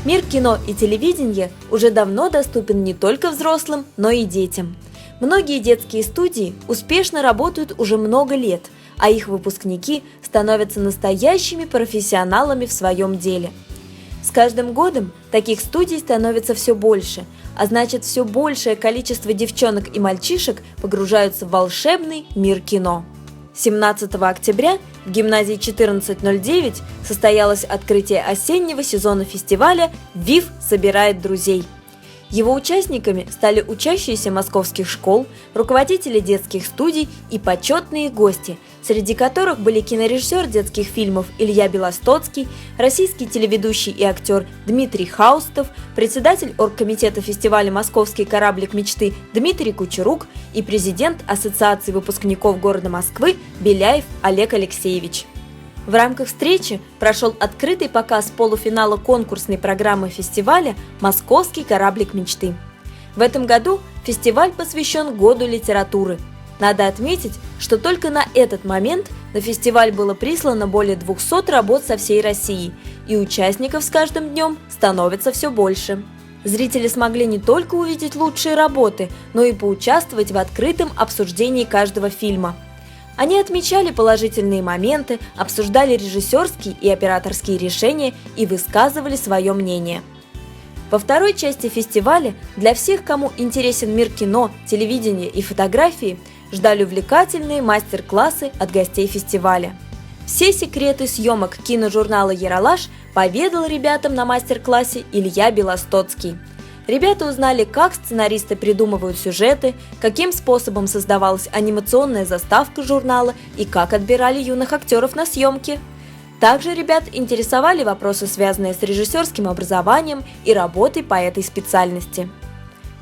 Мир кино и телевидения уже давно доступен не только взрослым, но и детям. Многие детские студии успешно работают уже много лет, а их выпускники становятся настоящими профессионалами в своем деле. С каждым годом таких студий становится все больше, а значит, все большее количество девчонок и мальчишек погружаются в волшебный мир кино. 17 октября в гимназии 1409 состоялось открытие осеннего сезона фестиваля «ВИФ собирает друзей». Его участниками стали учащиеся московских школ, руководители детских студий и почетные гости, среди которых были кинорежиссер детских фильмов Илья Белостоцкий, российский телеведущий и актер Дмитрий Хаустов, председатель оргкомитета фестиваля «Московский кораблик мечты» Дмитрий Кучерук и президент Ассоциации выпускников города Москвы Беляев Олег Алексеевич. В рамках встречи прошел открытый показ полуфинала конкурсной программы фестиваля «Московский кораблик мечты». В этом году фестиваль посвящен Году литературы. Надо отметить, что только на этот момент на фестиваль было прислано более 200 работ со всей России, и участников с каждым днем становится все больше. Зрители смогли не только увидеть лучшие работы, но и поучаствовать в открытом обсуждении каждого фильма. Они отмечали положительные моменты, обсуждали режиссерские и операторские решения и высказывали свое мнение. Во второй части фестиваля для всех, кому интересен мир кино, телевидения и фотографии, ждали увлекательные мастер-классы от гостей фестиваля. Все секреты съемок киножурнала «Ералаш» поведал ребятам на мастер-классе Илья Белостоцкий. Ребята узнали, как сценаристы придумывают сюжеты, каким способом создавалась анимационная заставка журнала и как отбирали юных актеров на съемки. Также ребят интересовали вопросы, связанные с режиссерским образованием и работой по этой специальности.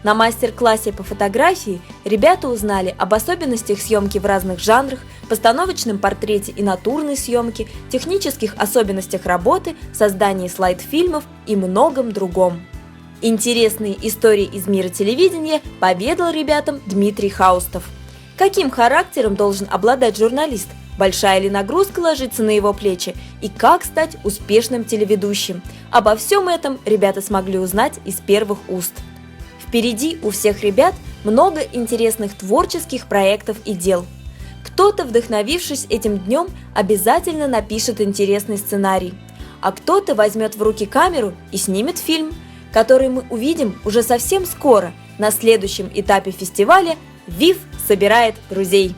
На мастер-классе по фотографии ребята узнали об особенностях съемки в разных жанрах, постановочном портрете и натурной съемке, технических особенностях работы, создании слайд-фильмов и многом другом. Интересные истории из мира телевидения поведал ребятам Дмитрий Хаустов. Каким характером должен обладать журналист? Большая ли нагрузка ложится на его плечи? И как стать успешным телеведущим? Обо всем этом ребята смогли узнать из первых уст. Впереди у всех ребят много интересных творческих проектов и дел. Кто-то, вдохновившись этим днем, обязательно напишет интересный сценарий, а кто-то возьмет в руки камеру и снимет фильм, который мы увидим уже совсем скоро на следующем этапе фестиваля «ВИФ собирает друзей».